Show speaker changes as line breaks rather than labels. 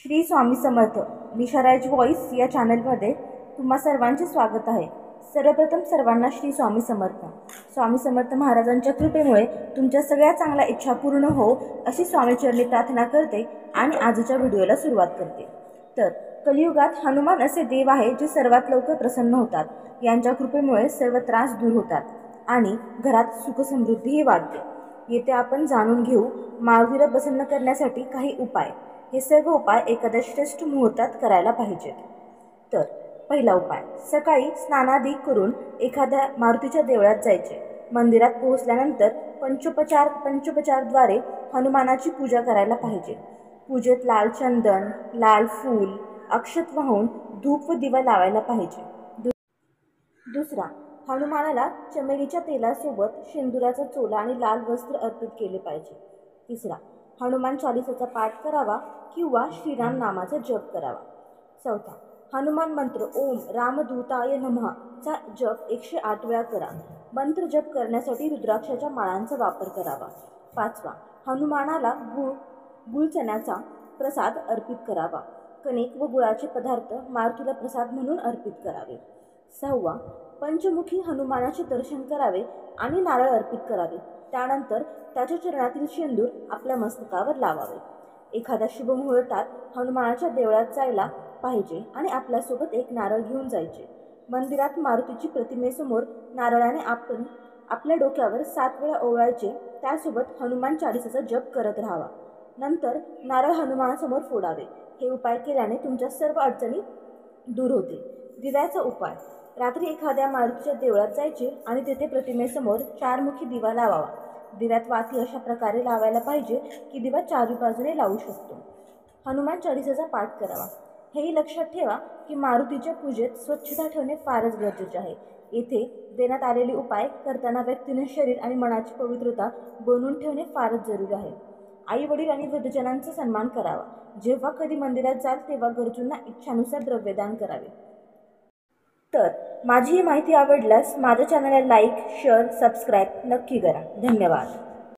Shri Swami Samarth निशाराज voice या चॅनलमध्ये तुम्हा सर्वांचे स्वागत आहे। सर्वप्रथम सर्वांना श्री स्वामी समर्थ। स्वामी समर्थ महाराजांच्या कृपेमुळे तुमच्या सगळ्या चांगल्या इच्छा पूर्ण हो अशी स्वामीचरणी प्रार्थना करते आणि आजच्या व्हिडिओला सुरुवात करते। तर कलियुगात हनुमान असे देव आहे जे सर्वात लवकर प्रसन्न होतात। यांच्या कृपेमुळे सर्व त्रास दूर होतात आणि घरात सुख समृद्धीही वाढते। येथे आपण जाणून घेऊ मारुतीला प्रसन्न करण्यासाठी काही उपाय। हे सर्व उपाय एखाद्या श्रेष्ठ मुहूर्तात करायला पाहिजेत। तर पहिला उपाय, सकाळी स्नानादी करून एखाद्या मारुतीच्या देवळात जायचे। मंदिरात पोहोचल्यानंतर पंचोपचारद्वारे हनुमानाची पूजा करायला पाहिजे। पूजेत लाल चंदन, लाल फूल, अक्षत वाहून धूप व दिवा लावायला पाहिजे। दुसरा, हनुमानाला चमेलीच्या तेलासोबत शेंदुराचा चोला आणि लाल वस्त्र अर्पित केले पाहिजे। तिसरा, हनुमान चालीसाचा पाठ करावा किंवा श्रीराम नामाचा जप करावा। चौथा, हनुमान मंत्र ओम रामदूताय नमः चा जप 108 वेळा करा। मंत्र जप करण्यासाठी रुद्राक्षाच्या माळांचा वापर करावा। पाचवा, हनुमानाला गुळ चण्याचा प्रसाद अर्पित करावा। कणिक व गुळाचे पदार्थ मारुतीला प्रसाद म्हणून अर्पित करावे। सहावा, पंचमुखी हनुमानाचे दर्शन करावे आणि नारळ अर्पित करावे। त्यानंतर त्याच्या चरणातील शेंदूर आपल्या मस्तकावर लावावे। एखाद्या शुभ मुहूर्तात हनुमानाच्या देवळात जायला पाहिजे आणि आपल्यासोबत एक नारळ घेऊन जायचे। मंदिरात मारुतीची प्रतिमेसमोर नारळाने आपण आपल्या डोक्यावर 7 वेळा ओवाळायचे। त्यासोबत हनुमान चालीसाचा जप करत राहावा। नंतर नारळ हनुमानासमोर फोडावे। हे उपाय केल्याने तुमच्या सर्व अडचणी दूर होतील। दिव्याचा उपाय, रात्री एखाद्या मारुतीच्या देवळात जायचे आणि तेथे प्रतिमेसमोर 4 मुखी दिवा लावावा। दिव्यात वाती अशा प्रकारे लावायला पाहिजे की दिवा 4 बाजूने लावू शकतो। हनुमान चालीसाचा पाठ करावा। हेही लक्षात ठेवा की मारुतीच्या पूजेत स्वच्छता ठेवणे फारच गरजेचे आहे। येथे देण्यात आलेले उपाय करताना व्यक्तीने शरीर आणि मनाची पवित्रता बनवून ठेवणे फारच जरुरी आहे। आई वडील आणि वृद्धजनांचा सन्मान करावा। जेव्हा कधी मंदिरात जाल तेव्हा गरजूंना इच्छानुसार द्रव्यदान करावे। तर माझी ही माहिती आवडल्यास माझ्या चॅनलला लाईक, शेअर, सबस्क्राईब नक्की करा। धन्यवाद।